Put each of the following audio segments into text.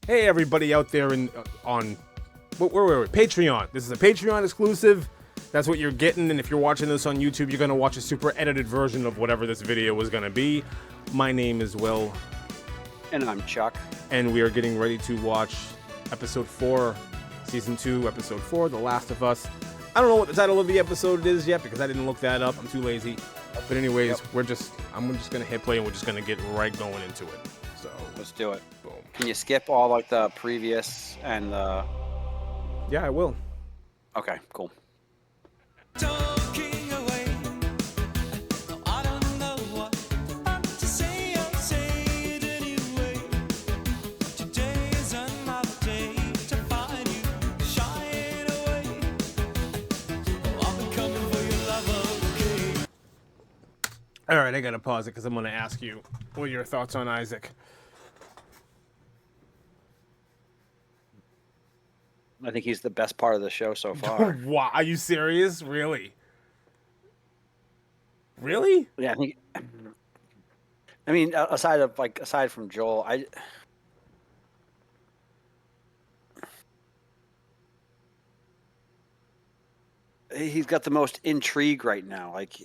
Hey, everybody out there on where were we? Patreon. This is a Patreon exclusive. That's what you're getting, and if you're watching this on YouTube, you're gonna watch a super edited version of whatever this video was gonna be. My name is Will, And I'm Chuck. and we are getting ready to watch episode 4, season 2, episode 4, The Last of Us. I don't know what the title of the episode is yet because I didn't look that up. I'm too lazy. But anyways, I'm just gonna hit play and we're just gonna get right going into it. So Let's do it. boom. Can you skip all like the previous and the... Yeah, I will. Okay, cool. Talking away. I don't know what to say. I'll say it anyway. Today is another day to find you shying away. I've been coming for your love, okay? All right, I gotta pause it because I'm gonna ask you what are your thoughts on Isaac. I think he's the best part of the show so far. Wow, are you serious? Really? Really? Yeah, I mean, aside from Joel, he's got the most intrigue right now. Like,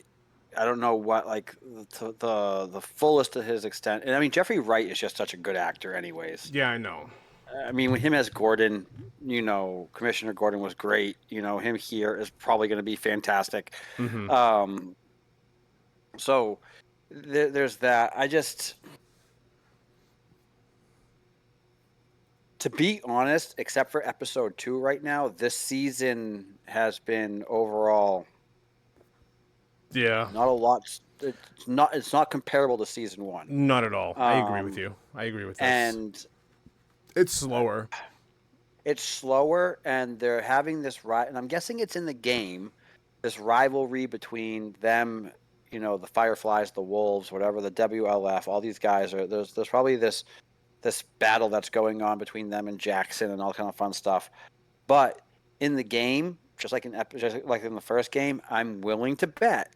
I don't know what, like, the fullest of his extent. And I mean, Jeffrey Wright is just such a good actor, anyways. Yeah, I know. I mean, with him as Gordon, Commissioner Gordon was great. Him here is probably going to be fantastic. Mm-hmm. So there's that. To be honest, except for episode 2 right now, this season has been overall Yeah. not a lot. It's not comparable to season 1. Not at all. I agree with you. I agree with this. And it's slower. It's slower, and they're having this and I'm guessing it's in the game, this rivalry between them, the Fireflies, the Wolves, whatever, the WLF, all these guys are there's probably this battle that's going on between them and Jackson and all kind of fun stuff. But in the game, just like in the first game, I'm willing to bet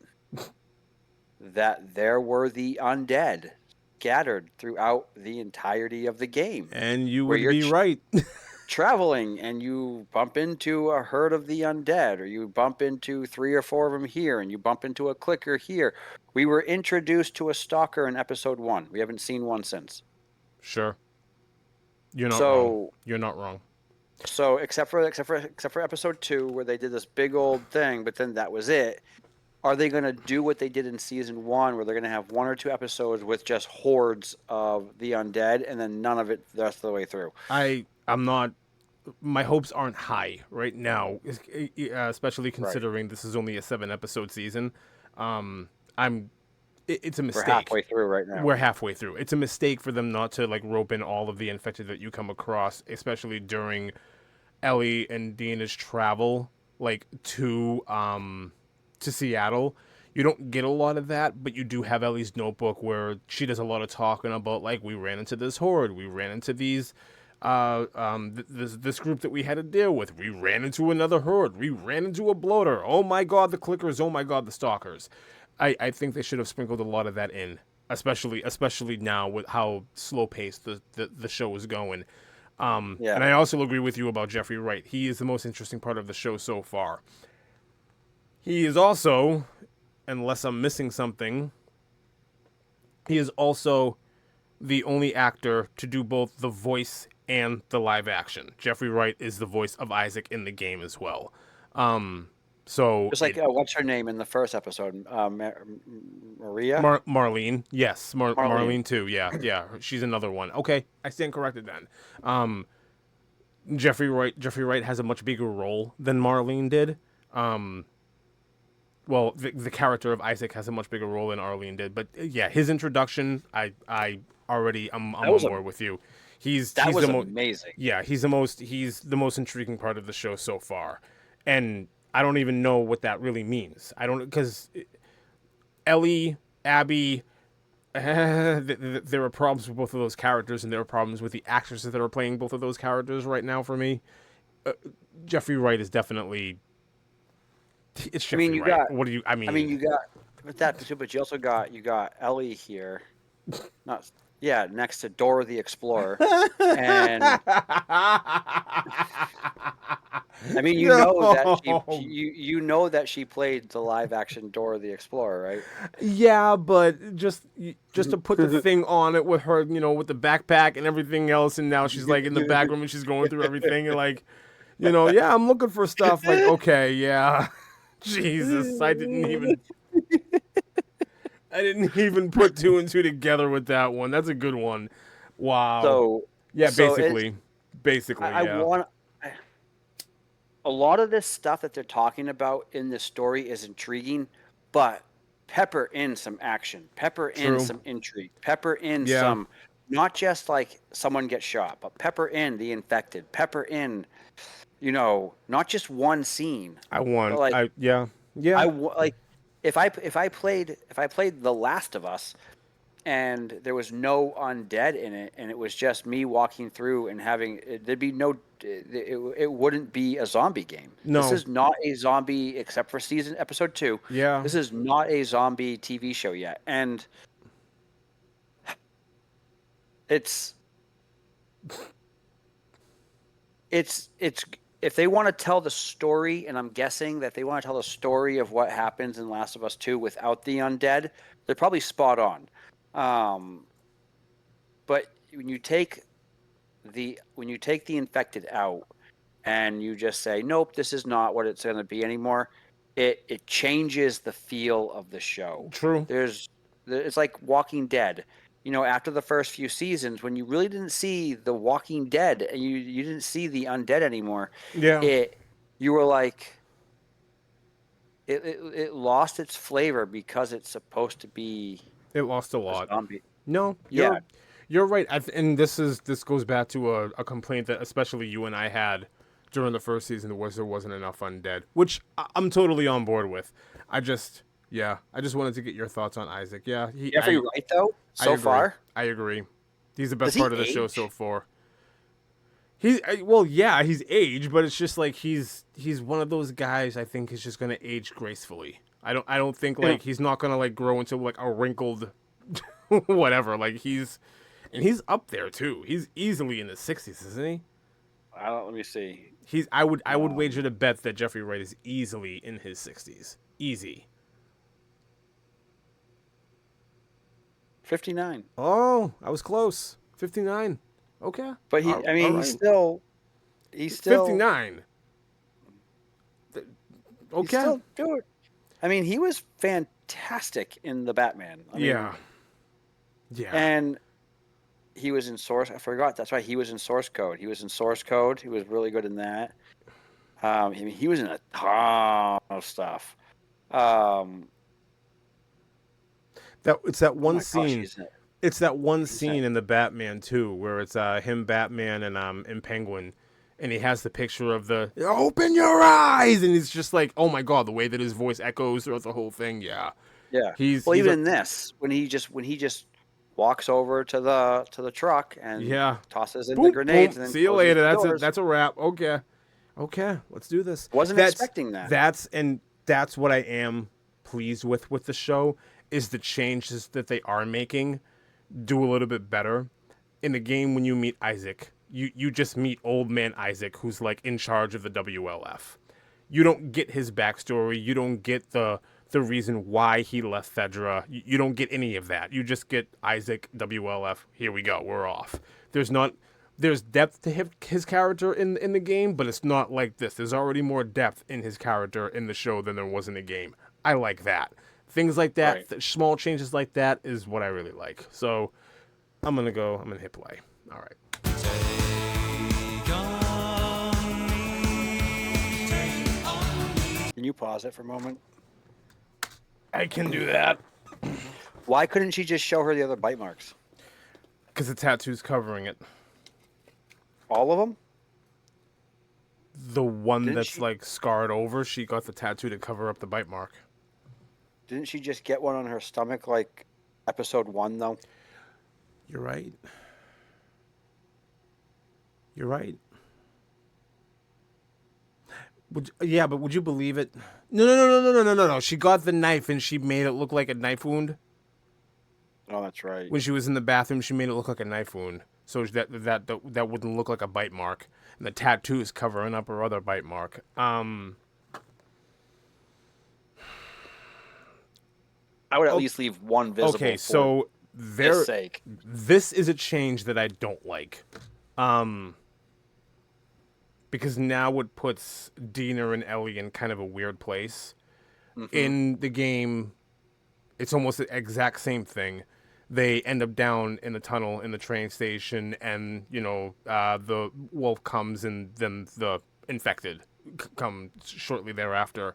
that there were the undead scattered throughout the entirety of the game. And you would be right. Traveling and you bump into a herd of the undead, or you bump into 3 or 4 of them here, and you bump into a clicker here. We were introduced to a stalker in episode 1. We haven't seen one since. Sure. You're not wrong. You're not wrong. So except for episode 2, where they did this big old thing, but then that was it. Are they going to do what they did in season 1, where they're going to have 1 or 2 episodes with just hordes of the undead, and then none of it the rest of the way through? I'm not. My hopes aren't high right now, especially considering this is only a 7-episode season. It's a mistake. We're halfway through right now. We're halfway through. It's a mistake for them not to rope in all of the infected that you come across, especially during Ellie and Dina's travel to Seattle. You don't get a lot of that, but you do have Ellie's notebook where she does a lot of talking about we ran into this horde, we ran into these this group that we had to deal with, we ran into another horde, we ran into a bloater, oh my god the clickers, oh my god the stalkers. I think they should have sprinkled a lot of that in, especially now with how slow paced the show is going. And I also agree with you about Jeffrey Wright. He is the most interesting part of the show so far. He is also, unless I'm missing something, he is also the only actor to do both the voice and the live action. Jeffrey Wright is the voice of Isaac in the game as well. So just like what's her name in the first episode? Maria? Marlene. Yes, Marlene too. Yeah. She's another one. Okay, I stand corrected then. Jeffrey Wright has a much bigger role than Marlene did. Well, the character of Isaac has a much bigger role than Arlene did, but yeah, his introduction, I'm on board with you. He's amazing. Yeah, he's the most intriguing part of the show so far, and I don't even know what that really means. Because Ellie, Abby, there are problems with both of those characters, and there are problems with the actresses that are playing both of those characters right now for me. Jeffrey Wright is definitely. It's Jeffrey Wright. You got. With that too, but you also got Ellie here, Not yeah, next to Dora the Explorer. And I mean, you know that No. you know that she played the live action Dora the Explorer, right? Yeah, but just to put the thing on it with her, with the backpack and everything else, and now she's like in the back room and she's going through everything and like, yeah, I'm looking for stuff. Like, okay, yeah, Jesus, I didn't even put two and two together with that one. That's a good one. Wow. So Yeah, so it's basically, I yeah. want a lot of this stuff that they're talking about in this story is intriguing, but pepper in some action, pepper in True. some intrigue, pepper in Yeah. some, not just like someone gets shot, but pepper in the infected, pepper in, not just one scene, but like Yeah. like if I played The Last of Us and there was no undead in it and it was just me walking through and there'd be no it wouldn't be a zombie game. This No. is not a zombie except for episode 2. Yeah. This is not a zombie TV show yet, and it's it's if they want to tell the story, and I'm guessing that they want to tell the story of what happens in Last of Us 2 without the undead, they're probably spot on. But when you take the infected out and you just say, nope, this is not what it's going to be anymore, it changes the feel of the show. True. It's like Walking Dead. After the first few seasons, when you really didn't see the Walking Dead and you didn't see the undead anymore, Yeah. you were like, it lost its flavor because it's supposed to be It lost a a lot. zombie. No, Yeah. you're right. And this goes back to a complaint that especially you and I had during the first season was there wasn't enough undead, which I'm totally on board with. I just wanted to get your thoughts on Isaac. Yeah, Jeffrey Wright, though, I so agree. far. I agree. He's the best Does he part of the show so age? far. He's aged, but it's just like he's one of those guys I think is just gonna age gracefully. I don't think Yeah. like he's not gonna like grow into like a wrinkled whatever. Like he's up there too. He's easily in the 60s, isn't he? Let me see. I would wager to bet that Jeffrey Wright is easily in his 60s. Easy. 59. Oh, I was close. 59. Okay. But All he's right. still 59. He's Okay. still doing. I mean, he was fantastic in the Batman. I mean, Yeah. Yeah. and he was in Source. I forgot. That's right. He was in Source Code. He was in Source Code. He was really good in that. I mean, he was in a ton of stuff. It's that Oh one my gosh, scene. he's in it. It's that one He's in scene in the Batman too, where it's him, Batman, and Penguin, and he has the picture of the "Open your eyes," and it's just like, oh my god, the way that his voice echoes throughout the whole thing. Yeah, Yeah. he's Well, he's even a, in this, when he just walks over to the truck and yeah. tosses in the Boom, grenades boom. and then See you closes later. the That's doors. that's a wrap. Okay, let's do this. Wasn't expecting that. That's what I am pleased with the show is the changes that they are making do a little bit better. In the game, when you meet Isaac, you just meet old man Isaac, who's like in charge of the WLF. You don't get his backstory. You don't get the reason why he left Fedra. You don't get any of that. You just get Isaac, WLF. Here we go. We're off. There's depth to his character in the game, but it's not like this. There's already more depth in his character in the show than there was in the game. I like that. Things like that, Right. small changes like that is what I really like. So I'm gonna hit play. All right. Take on me, take on me. Can you pause it for a moment? I can do that Why couldn't she just show her the other bite marks? because the tattoo's covering it. All of them? The one Didn't that's she- like scarred over, she got the tattoo to cover up the bite mark. Didn't she just get one on her stomach like episode 1 though? You're right. You're right. But would you believe it? No. She got the knife and she made it look like a knife wound. Oh, that's right. When she was in the bathroom, she made it look like a knife wound, so that wouldn't look like a bite mark, and the tattoo is covering up her other bite mark. I would at least leave one visible. Okay, for so this sake. this is a change that I don't like, because now it puts Dina and Ellie in kind of a weird place. In the game, it's almost the exact same thing. They end up down in the tunnel in the train station, and the wolf comes, and then the infected come shortly thereafter.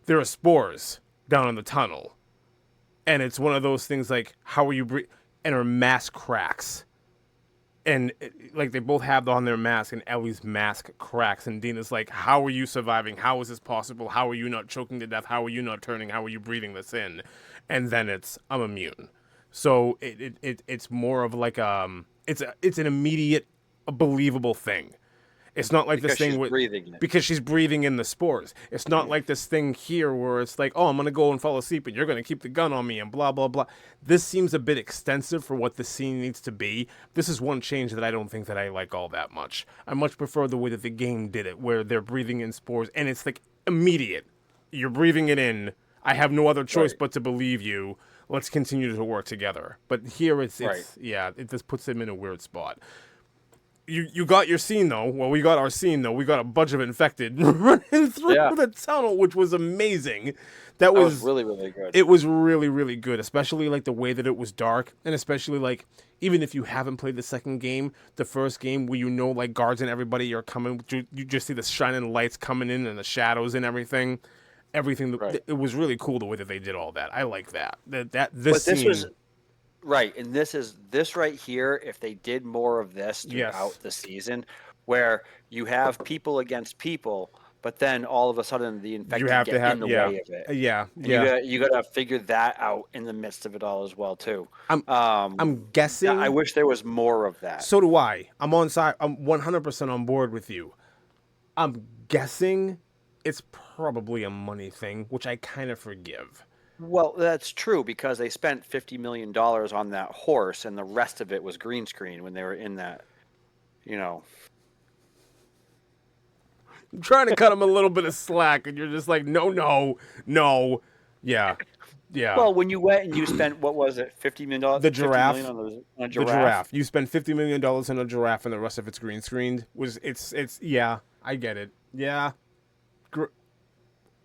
There are spores down in the tunnel, and it's one of those things like, how are you and her mask cracks, and like they both have on their mask, and Ellie's mask cracks, and Dina's like, how are you surviving? How is this possible? How are you not choking to death? How are you not turning? How are you breathing this in? And then I'm immune. So it's more of like it's an immediate, believable thing. It's not like Because this thing she's breathing it. because she's breathing in the spores. It's not like this thing here where it's like, oh, I'm gonna go and fall asleep, and you're gonna keep the gun on me, and blah blah blah. This seems a bit extensive for what the scene needs to be. This is one change that I don't think that I like all that much. I much prefer the way that the game did it, where they're breathing in spores, and it's like immediate. You're breathing it in. I have no other choice but to believe you. Let's continue to work together. But here it just puts them in a weird spot. You got your scene though. Well, we got our scene though. We got a bunch of infected running through the tunnel, which was amazing. That was really, really good. It was really, really good, especially like the way that it was dark, and especially like even if you haven't played the second game, the first game where like guards and everybody are coming, you just see the shining lights coming in and the shadows and everything. It was really cool the way that they did all that. I like that. This was right, and this right here. If they did more of this throughout the season, where you have people against people, but then all of a sudden the infected get in the way of it. You got to figure that out in the midst of it all as well too. I'm guessing. I wish there was more of that. So do I. I'm 100% on board with you. I'm guessing it's probably a money thing, which I kind of forgive. Well, that's true because they spent $50 million on that horse, and the rest of it was green screen when they were in that. I'm trying to cut them a little bit of slack, and you're just like, no, yeah. Well, when you went and you spent what was it, $50 million? The giraffe. $50 million on a The giraffe. You spend $50 million on a giraffe, and the rest of it's green screened. It's yeah, I get it. Yeah.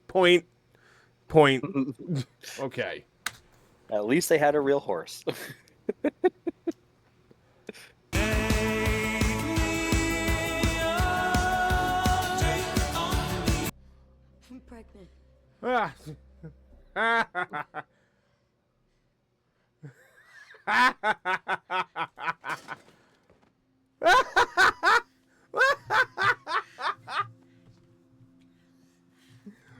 Point. Okay. At least they had a real horse. I'm pregnant.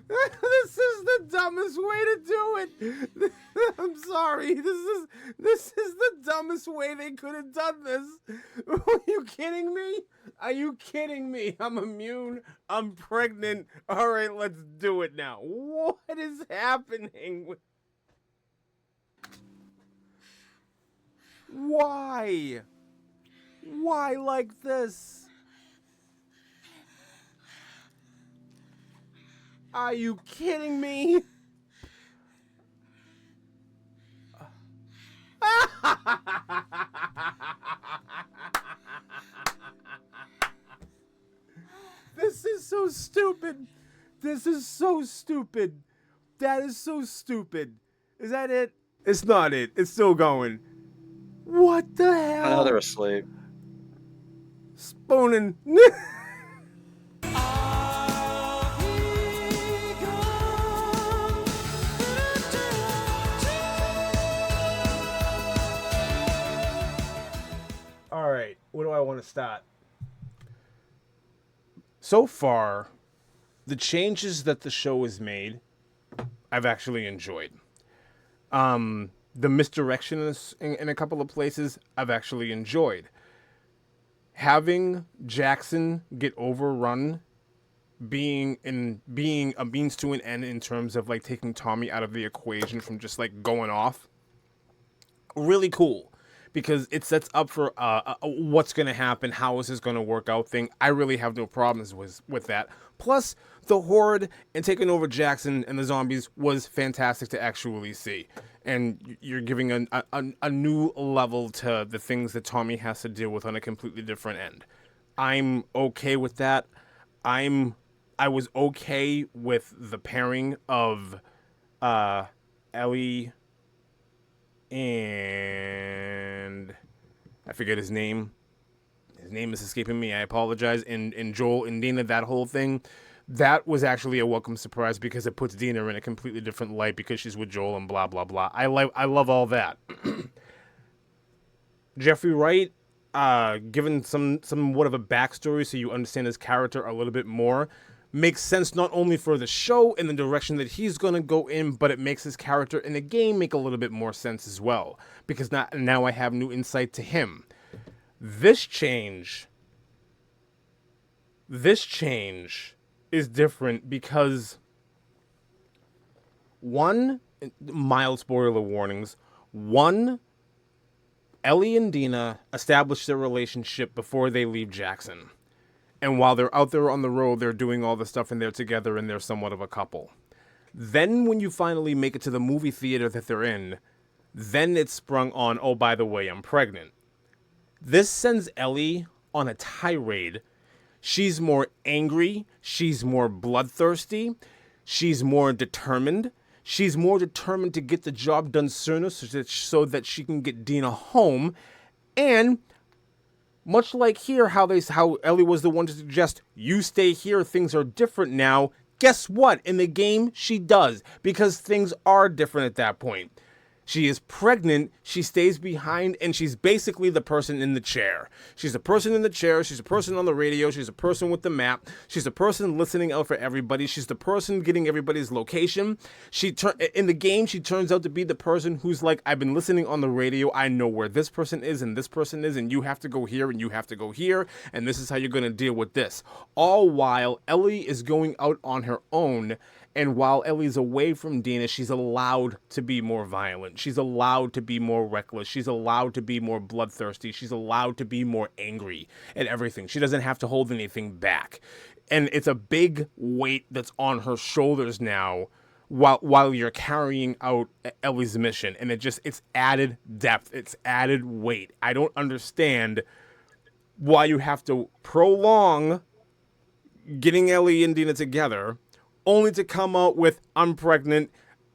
This is the dumbest way to do it. I'm sorry. This is the dumbest way they could have done this. Are you kidding me? Are you kidding me? I'm immune. I'm pregnant. All right, let's do it now. What is happening? Why? Why like this? Are you kidding me? This is so stupid. This is so stupid. That is so stupid. Is that it? It's not it. It's still going. What the hell? I know they're asleep. Spooning. All right, where do I want to start? So far, the changes that the show has made, I've actually enjoyed. The misdirection in a couple of places, I've actually enjoyed. Having Jackson get overrun, being a means to an end in terms of like taking Tommy out of the equation from just like going off, really cool because it sets up for what's going to happen, how is this going to work out thing. I really have no problems with that. Plus, the Horde and taking over Jackson and the zombies was fantastic to actually see. And you're giving a new level to the things that Tommy has to deal with on a completely different end. I'm okay with that. I was okay with the pairing of Ellie and I forget his name. His name is escaping me. I apologize. And Joel and Dina, that whole thing, that was actually a welcome surprise because it puts Dina in a completely different light because she's with Joel and blah blah blah. I love all that. Jeffrey Wright, given somewhat of a backstory so you understand his character a little bit more, makes sense not only for the show and the direction that he's going to go in, but it makes his character in the game make a little bit more sense as well. Because now I have new insight to him. This change is different because, one, mild spoiler warnings, one, Ellie and Dina establish their relationship before they leave Jackson. And while they're out there on the road, they're doing all the stuff and they're together and they're somewhat of a couple. Then when you finally make it to the movie theater that they're in, then it's sprung on, oh, by the way, I'm pregnant. This sends Ellie on a tirade. She's more angry. She's more bloodthirsty. She's more determined. She's more determined to get the job done sooner so that she can get Dina home. And much like here, how Ellie was the one to suggest, you stay here, things are different now. Guess what? In the game, she does, because things are different at that point. She is pregnant, she stays behind, and she's basically the person in the chair. She's a person in the chair, she's a person on the radio, she's a person with the map, she's a person listening out for everybody, she's the person getting everybody's location. In the game, she turns out to be the person who's like, I've been listening on the radio, I know where this person is, and you have to go here, and you have to go here, and this is how you're going to deal with this. All while Ellie is going out on her own. And while Ellie's away from Dina, she's allowed to be more violent. She's allowed to be more reckless. She's allowed to be more bloodthirsty. She's allowed to be more angry at everything. She doesn't have to hold anything back. And it's a big weight that's on her shoulders now while you're carrying out Ellie's mission. And it's added depth. It's added weight. I don't understand why you have to prolong getting Ellie and Dina together only to come out with, I'm pregnant,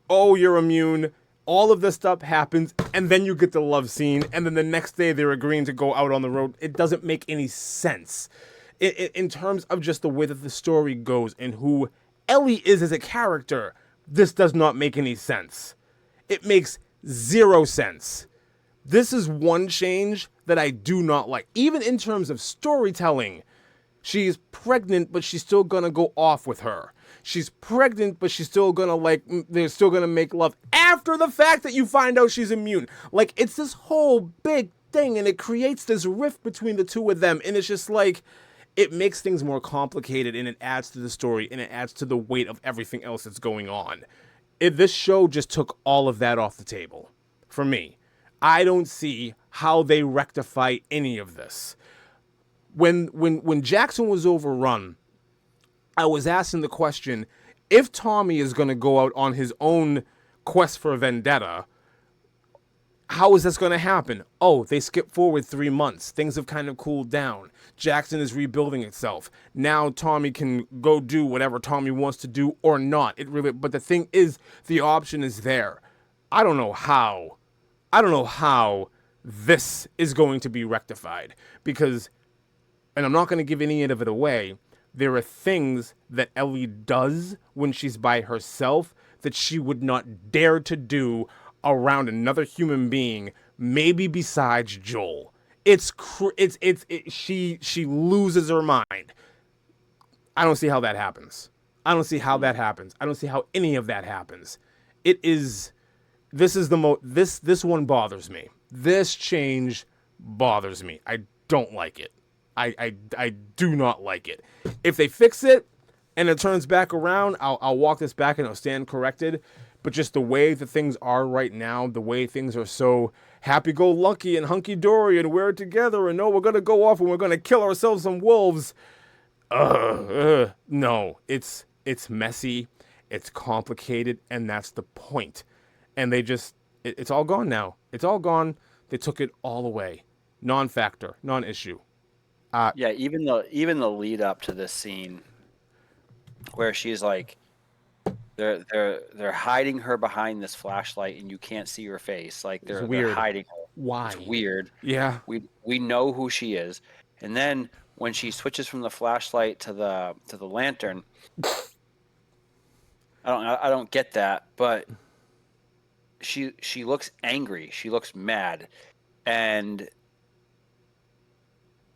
oh, you're immune, all of this stuff happens, and then you get the love scene, and then the next day they're agreeing to go out on the road. It doesn't make any sense. In terms of just the way that the story goes and who Ellie is as a character, this does not make any sense. It makes zero sense. This is one change that I do not like. Even in terms of storytelling, she's pregnant, but she's still gonna go off with her. She's pregnant, but she's still gonna they're still gonna make love after the fact that you find out she's immune. Like, it's this whole big thing, and it creates this rift between the two of them, and it's just like, it makes things more complicated, and it adds to the story, and it adds to the weight of everything else that's going on. This show just took all of that off the table, for me. I don't see how they rectify any of this. When Jackson was overrun, I was asking the question, if Tommy is going to go out on his own quest for vendetta, how is this going to happen? Oh, they skipped forward 3 months. Things have kind of cooled down. Jackson is rebuilding itself. Now Tommy can go do whatever Tommy wants to do or not. But the thing is, the option is there. I don't know how this is going to be rectified, because, and I'm not going to give any of it away, there are things that Ellie does when she's by herself that she would not dare to do around another human being, maybe besides Joel. She loses her mind. I don't see how that happens. I don't see how any of that happens. This one bothers me. This change bothers me. I don't like it. I do not like it. If they fix it and it turns back around, I'll walk this back and it'll stand corrected. But just the way that things are right now, the way things are so happy-go-lucky and hunky-dory and we're together and no, we're gonna go off and we're gonna kill ourselves some wolves. No, it's messy, it's complicated, and that's the point. And they just, it's all gone now. It's all gone. They took it all away. Non-factor, non-issue. Yeah, even the lead up to this scene where she's like, they're hiding her behind this flashlight and you can't see her face. Like they're weird. hiding her. Why? It's weird. Yeah. We know who she is, and then when she switches from the flashlight to the lantern, I don't get that, but she looks angry. She looks mad, and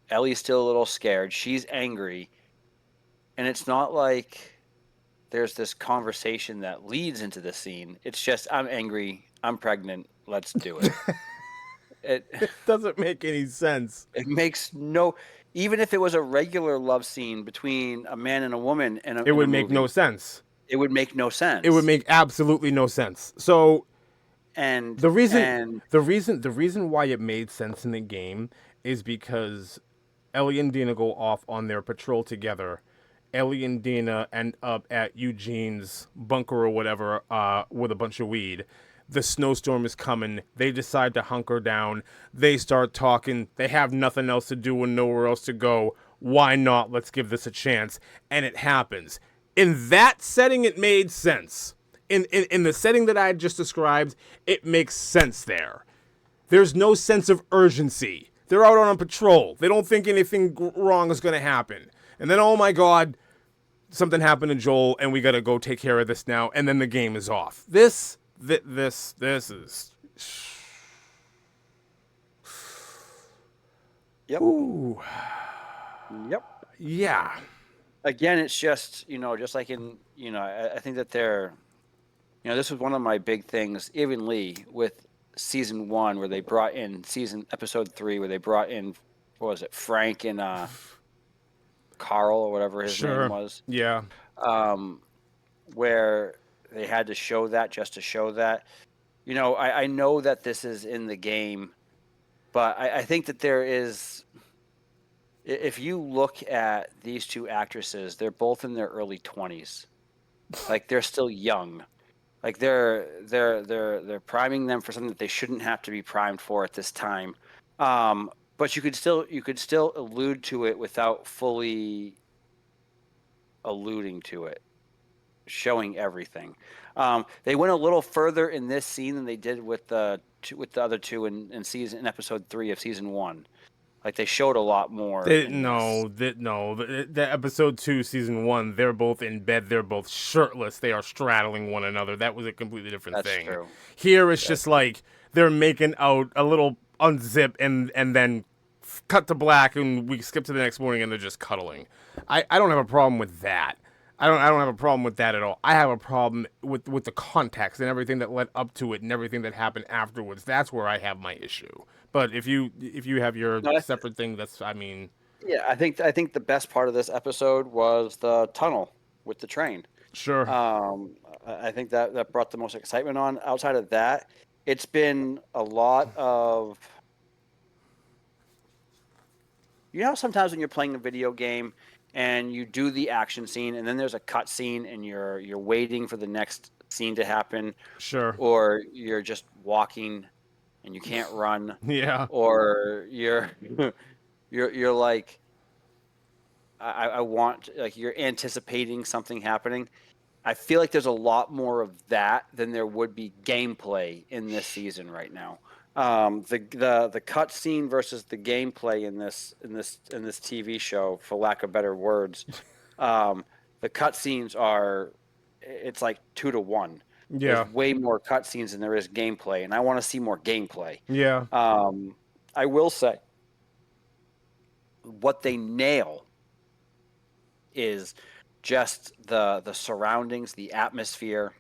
Ellie's still a little scared. She's angry, and it's not like there's this conversation that leads into the scene. It's just, I'm angry, I'm pregnant, let's do it. It doesn't make any sense. It makes no, even if it was a regular love scene between a man and a woman It would make no sense. It would make no sense. It would make absolutely no sense. So and the reason why it made sense in the game is because Ellie and Dina go off on their patrol together. Ellie and Dina end up at Eugene's bunker or whatever with a bunch of weed. The snowstorm is coming. They decide to hunker down. They start talking. They have nothing else to do and nowhere else to go. Why not? Let's give this a chance. And it happens. In that setting, it made sense. In the setting that I just described, it makes sense there. There's no sense of urgency. They're out on a patrol. They don't think anything wrong is going to happen. And then, oh my God, something happened to Joel, and we got to go take care of this now. And then the game is off. This is. Yep. Ooh. Yep. Yeah. Again, it's just, just like in, I think that this was one of my big things, even Lee, with season 1, where they brought in episode 3, where they brought in, what was it, Frank and Carl or whatever his name was. Yeah. Where they had to show that just to show that. I know that this is in the game, but I think that there is, if you look at these two actresses, they're both in their early 20s. Like they're still young. Like they're priming them for something that they shouldn't have to be primed for at this time. But you could still allude to it without fully alluding to it, showing everything. They went a little further in this scene than they did with the other two in episode 3 of season 1. Like they showed a lot more. The episode 2, season 1, they're both in bed. They're both shirtless. They are straddling one another. That was a completely different thing. True. Here it's just like they're making out a little unzip and then cut to black, and we skip to the next morning and they're just cuddling. I don't have a problem with that. I don't have a problem with that at all. I have a problem with the context and everything that led up to it and everything that happened afterwards. That's where I have my issue. But if you have your separate thing, Yeah, I think the best part of this episode was the tunnel with the train. Sure. I think that brought the most excitement on. Outside of that, it's been a lot of, sometimes when you're playing a video game and you do the action scene and then there's a cut scene and you're waiting for the next scene to happen. Sure. Or you're just walking and you can't run. Yeah. Or you're like, I want, like, you're anticipating something happening. I feel like there's a lot more of that than there would be gameplay in this season right now. The cut scene versus the gameplay in this TV show, for lack of better words, the cut scenes it's like 2 to 1. Yeah. There's way more cut scenes than there is gameplay, and I want to see more gameplay. Yeah. I will say, what they nail is just the surroundings, the atmosphere.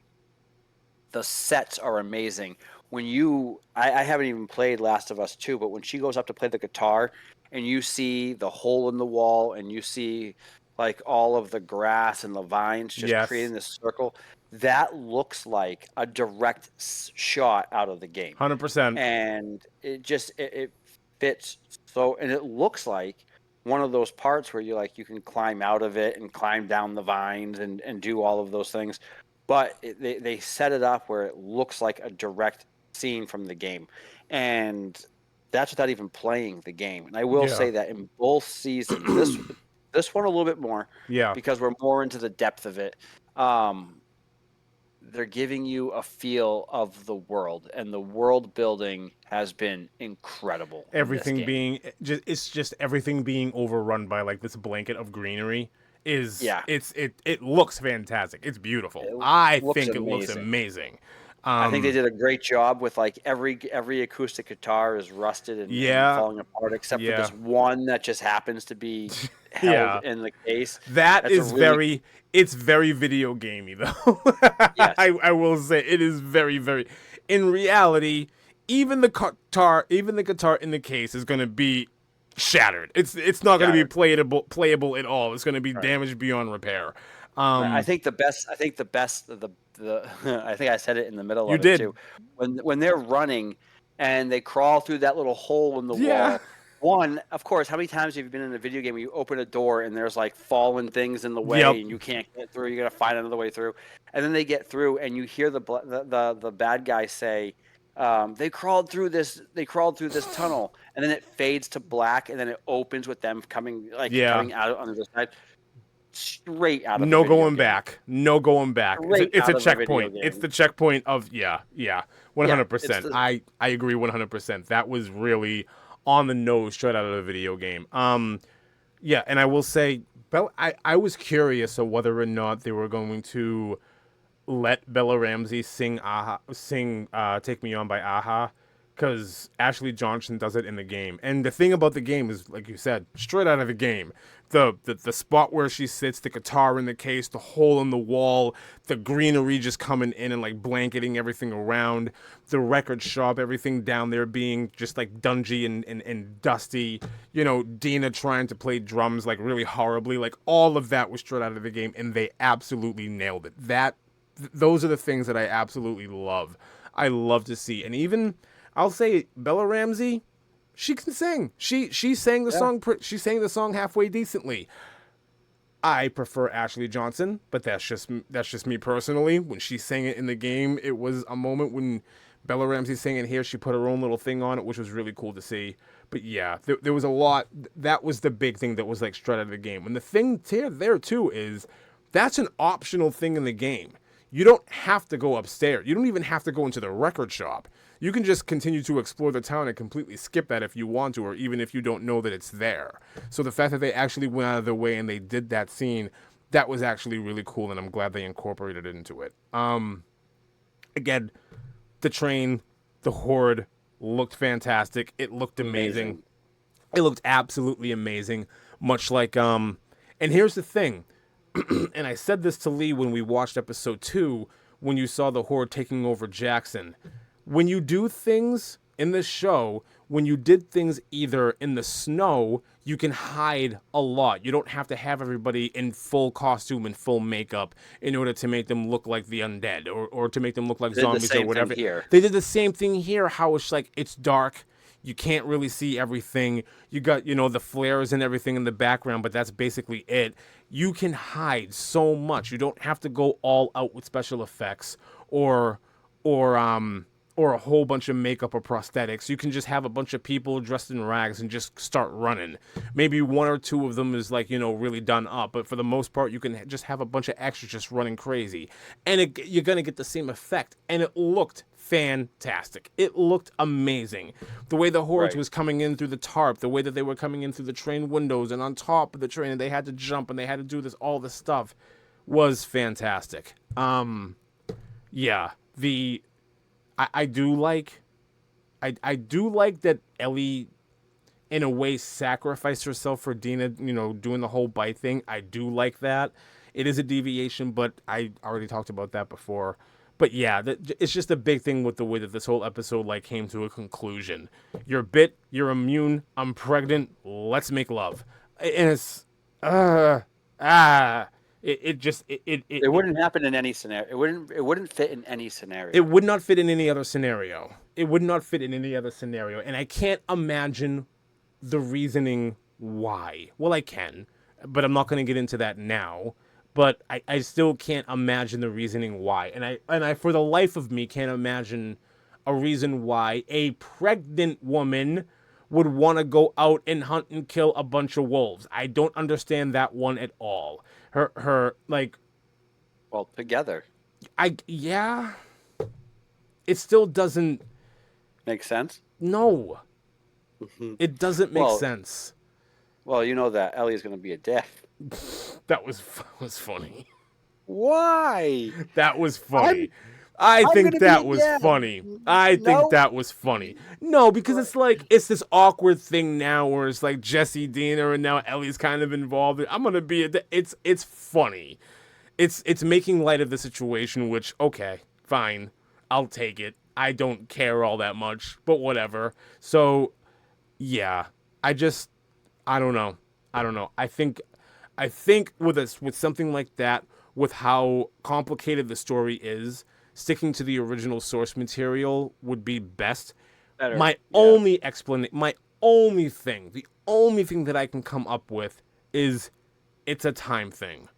The sets are amazing. When I haven't even played Last of Us 2, but when she goes up to play the guitar and you see the hole in the wall and you see like all of the grass and the vines just creating this circle, that looks like a direct shot out of the game. 100%. And it fits so, and it looks like one of those parts where you can climb out of it and climb down the vines and do all of those things, but they set it up where it looks like a direct scene from the game, and that's without even playing the game. And I will Yeah. say that in both seasons, this one a little bit more, Yeah. because we're more into the depth of it. They're giving you a feel of the world, and the world building has been incredible. in this Everything game. being it's just everything being overrun by like this blanket of greenery is Yeah. it looks fantastic. It's beautiful. It I looks think it looks amazing. amazing. I think they did a great job with like every acoustic guitar is rusted and Yeah. falling apart, except for Yeah. this one that just happens to be held Yeah. in the case. That That's a is really- it's very video gamey though. Yes. I will say it is very, very. In reality, even the guitar in the case is going to be shattered. It's not going to be playable at all. It's going to be damaged beyond repair. I think the best. I think I think I said it in the middle You of did. it too. When they're running and they crawl through that little hole in the Yeah. wall. One, of course, how many times have you been in a video game where you open a door and there's like fallen things in the way Yep. and you can't get through? You got to find another way through, and then they get through and you hear the bad guy say, "They crawled through this. They crawled through this tunnel," and then it fades to black, and then it opens with them coming out on the other side. Straight out of No the video going game. back. No going back. Straight It's out a of a video checkpoint. It's game. the checkpoint of 100%. the- I agree 100%. That was really on the nose, straight out of a video game. Yeah, and I will say, I was curious of whether or not they were going to let Bella Ramsey sing "Take Me On" by Aha, because Ashley Johnson does it in the game. And the thing about the game is, like you said, straight out of the game. The spot where she sits, the guitar in the case, the hole in the wall, the greenery just coming in and like blanketing everything around, the record shop, everything down there being just like dungy and dusty. You know, Dina trying to play drums like really horribly. Like all of that was straight out of the game, and they absolutely nailed it. Those are the things that I absolutely love. I love to see. And even I'll say Bella Ramsey, she can sing. She sang the song. She sang the song halfway decently. I prefer Ashley Johnson, but that's just me personally. When she sang it in the game, it was a moment when Bella Ramsey sang it here. She put her own little thing on it, which was really cool to see. But yeah, there was a lot. That was the big thing that was like straight out of the game. And the thing there too is that's an optional thing in the game. You don't have to go upstairs. You don't even have to go into the record shop. You can just continue to explore the town and completely skip that if you want to, or even if you don't know that it's there. So the fact that they actually went out of their way and they did that scene, that was actually really cool, and I'm glad they incorporated it into it. Again, the train, the horde looked fantastic. It looked amazing. It looked absolutely amazing. Much like and here's the thing. And I said this to Lee when we watched episode 2, when you saw the horde taking over Jackson. When you do things in this show, when you did things either in the snow, you can hide a lot. You don't have to have everybody in full costume and full makeup in order to make them look like the undead or to make them look like They did the zombies same or thing whatever. here. They did the same thing here, how it's like it's dark. You can't really see everything. You got, the flares and everything in the background, but that's basically it. You can hide so much. You don't have to go all out with special effects or a whole bunch of makeup or prosthetics. You can just have a bunch of people dressed in rags and just start running. Maybe one or two of them is like, really done up, but for the most part, you can just have a bunch of extras just running crazy. And you're going to get the same effect. And it looked fantastic. It looked amazing. The way the hordes was coming in through the tarp, the way that they were coming in through the train windows and on top of the train, and they had to jump and they had to do all this stuff was fantastic. Yeah, I do like that Ellie in a way sacrificed herself for Dina, doing the whole bite thing. I do like that. It is a deviation, but I already talked about that before. But yeah, it's just a big thing with the way that this whole episode came to a conclusion. You're bit, you're immune, I'm pregnant, let's make love. And it's It wouldn't happen in any scenario. It wouldn't fit in any scenario. It would not fit in any other scenario. It would not fit in any other scenario. And I can't imagine the reasoning why. Well, I can, but I'm not going to get into that now. But I still can't imagine the reasoning why. And I for the life of me can't imagine a reason why a pregnant woman would want to go out and hunt and kill a bunch of wolves. I don't understand that one at all. Her like Well, together. yeah. It still doesn't. Makes sense? No, it doesn't make Well- sense. Well, you know that Ellie is going to be a dick. That was funny. Why? That was funny. I think gonna that be was dead. funny. I No. think that was funny. No, because it's like it's this awkward thing now where it's like Jesse Diener and now Ellie's kind of involved. I'm gonna be it's funny. It's making light of the situation, which okay, fine, I'll take it. I don't care all that much, but whatever. So yeah, I don't know. I think with something like that, with how complicated the story is, sticking to the original source material would be best. Better. My Yeah. only the only thing that I can come up with is it's a time thing.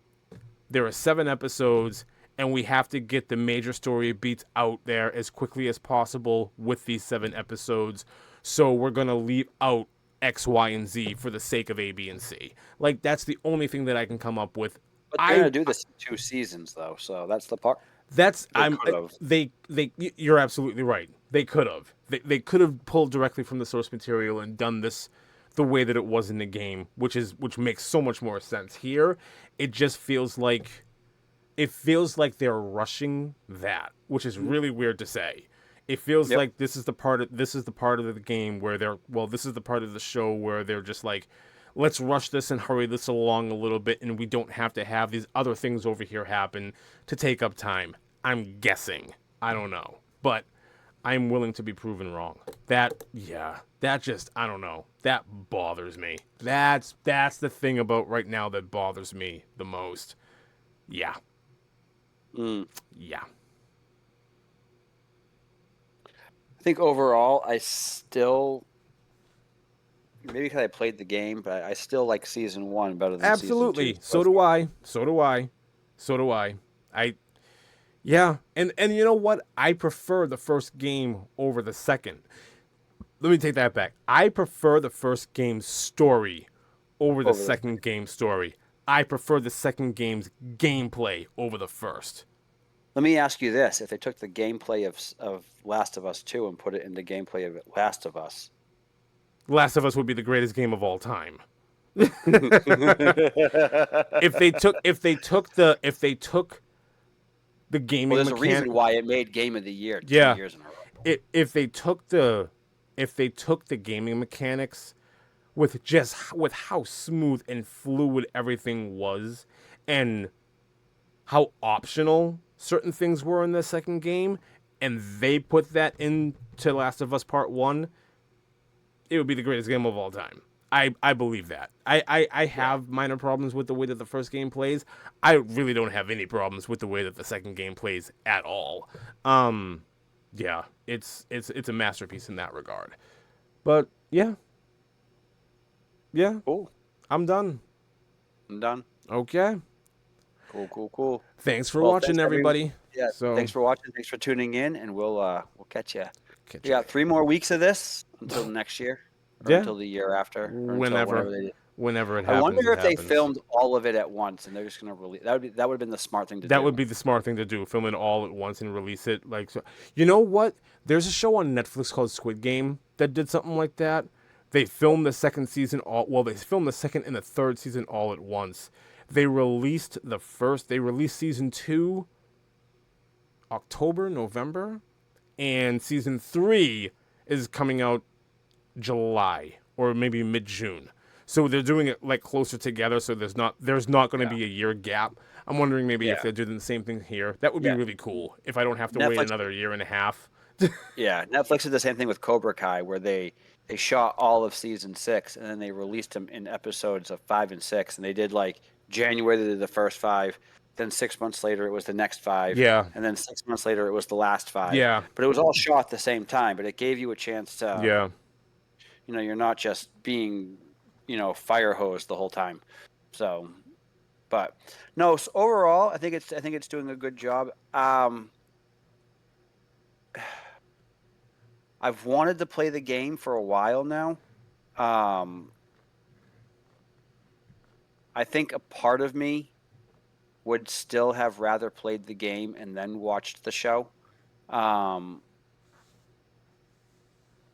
There are 7 episodes, and we have to get the major story beats out there as quickly as possible with these 7 episodes. So we're going to leave out X, Y, and Z for the sake of A, B, and C. Like, that's the only thing that I can come up with. But they're going to do this in 2 seasons, though, so that's the part. You're absolutely right. They could have. They could have pulled directly from the source material and done this the way that it was in the game, which makes so much more sense. Here, it just feels like they're rushing that, which is really weird to say. It feels like this is the part of the game where this is the part of the show where they're just like, let's rush this and hurry this along a little bit, and we don't have to have these other things over here happen to take up time. I'm guessing. I don't know. But I'm willing to be proven wrong. I don't know. That bothers me. That's the thing about right now that bothers me the most. Yeah. Yeah. I think overall, I still, maybe because I played the game, but I still like season 1 better than Absolutely. season 2. So do I. Yeah. And you know what? I prefer the first game over the second. Let me take that back. I prefer the first game's story over the second game's story. I prefer the second game's gameplay over the first. Let me ask you this: if they took the gameplay of Last of Us 2 and put it into gameplay of Last of Us, Last of Us would be the greatest game of all time. if they took the gaming well, there's a reason mechanic, why it made Game of the Year 2 Yeah. years in a row. if they took the gaming mechanics with how smooth and fluid everything was, and how optional certain things were in the second game, and they put that into Last of Us Part 1, it would be the greatest game of all time. I believe that. I have minor problems with the way that the first game plays. I really don't have any problems with the way that the second game plays at all. Yeah, it's a masterpiece in that regard. But yeah. Cool. I'm done. I'm done. Okay. Cool. Thanks for Well, watching, thanks, everybody. Yeah. So Thanks for watching. Thanks for tuning in, and we'll catch you. catch We you got 3 more weeks of this until next year, or Yeah. until the year after, or until Whenever they do. whenever it I happens. wonder it if they happens. filmed all of it at once and they're just gonna release. That would have been the smart thing to do. That would be the smart thing to do. Film it all at once and release it. Like, so, you know what? There's a show on Netflix called Squid Game that did something like that. They filmed the second season they filmed the second and the third season all at once. They released season 2 October, November, and season 3 is coming out July or maybe mid-June. So they're doing it like closer together, so there's not going to be a year gap. I'm wondering maybe if they're doing the same thing here. That would be really cool if I don't have to wait another year and a half. Yeah, Netflix did the same thing with Cobra Kai, where they shot all of season 6 and then they released them in episodes of 5 and 6, and they did like January they did the first 5. Then 6 months later it was the next 5. Yeah. And then 6 months later it was the last 5. Yeah. But it was all shot at the same time. But it gave you a chance to, Yeah. You're not just being, fire hosed the whole time. So, but no. So overall, I think it's doing a good job. I've wanted to play the game for a while now. I think a part of me would still have rather played the game and then watched the show.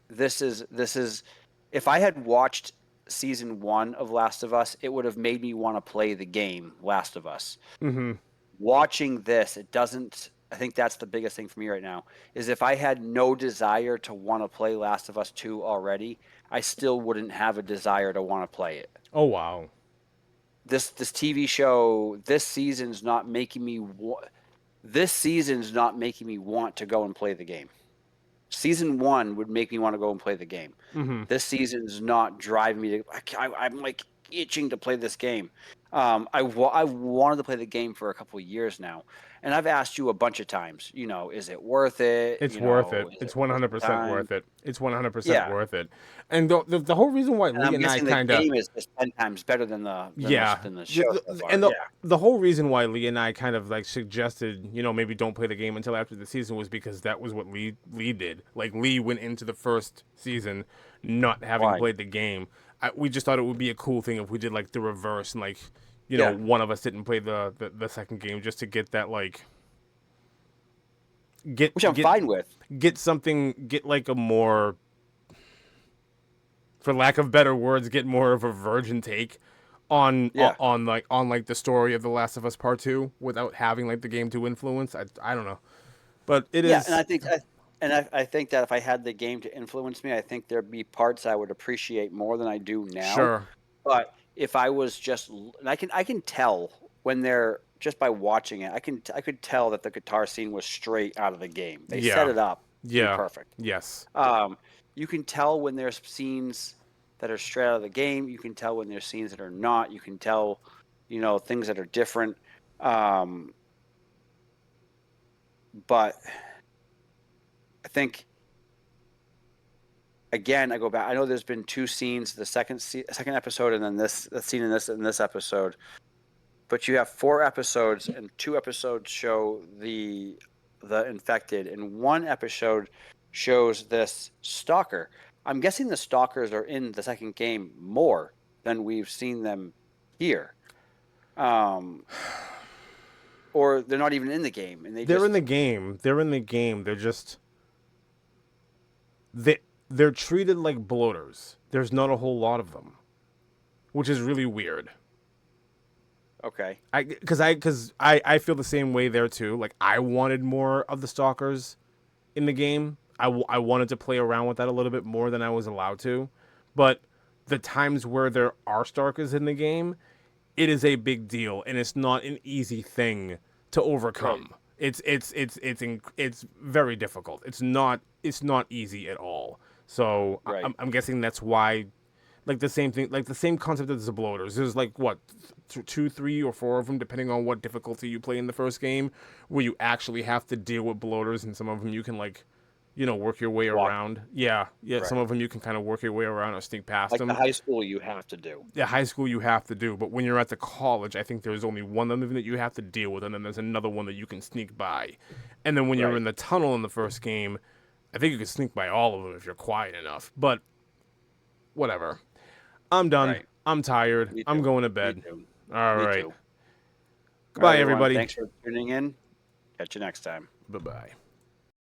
This is if I had watched season 1 of Last of Us, it would have made me want to play the game Last of Us. Mm-hmm. Watching this, it doesn't. I think that's the biggest thing for me right now. Is if I had no desire to want to play Last of Us 2 already, I still wouldn't have a desire to want to play it. Oh wow. This TV show this season's not making me want to go and play the game. Season 1 would make me want to go and play the game. Mm-hmm. This season's not driving me to. I'm like itching to play this game. I wanted to play the game for a couple of years now, and I've asked you a bunch of times. Is it worth it? It's worth it. It's 100% worth it. It's 100% worth it. And the whole reason why Lee and I kind the of game is just 10 times better than the show. So far. And the whole reason why Lee and I kind of like suggested, maybe don't play the game until after the season was because that was what Lee did. Like Lee went into the first season not having played the game. We just thought it would be a cool thing if we did like the reverse and like, one of us didn't play the second game just to get that like which I'm fine with. Get like a more, for lack of better words, get more of a virgin take on the story of The Last of Us Part 2 without having like the game to influence. I don't know, but it is. Yeah, and I think that if I had the game to influence me, I think there'd be parts I would appreciate more than I do now. Sure. But if I was just, and I can tell when they're just by watching it, I could tell that the guitar scene was straight out of the game. They set it up. Perfect. Yes. You can tell when there's scenes that are straight out of the game. You can tell when there's scenes that are not. You can tell, things that are different. But I think, again, I go back. I know there's been 2 scenes, the second episode, and then the scene in this episode. But you have 4 episodes, and 2 episodes show the infected, and 1 episode shows this stalker. I'm guessing the stalkers are in the second game more than we've seen them here. Or they're not even in the game, and they're in the game. They're in the game. They're just they're treated like bloaters. There's not a whole lot of them, which is really weird. Okay. Because I feel the same way there too. Like I wanted more of the stalkers in the game. I wanted to play around with that a little bit more than I was allowed to, but the times where there are stalkers in the game, it is a big deal, and it's not an easy thing to overcome. Right. It's very difficult. It's not easy at all. So right. I'm guessing that's why, like the same thing, like the same concept as the bloaters. There's like what 2, 3, or 4 of them, depending on what difficulty you play in the first game, where you actually have to deal with bloaters, and some of them you can like, work your way around. Yeah. Right. Some of them you can kind of work your way around or sneak past them. Like the high school you have to do. Yeah, high school you have to do. But when you're at the college, I think there's only one of them that you have to deal with, and then there's another one that you can sneak by. And then when you're in the tunnel in the first game, I think you can sneak by all of them if you're quiet enough. But whatever. I'm done. Right. I'm tired. I'm going to bed. All right. Goodbye, everybody. Thanks for tuning in. Catch you next time. Bye-bye.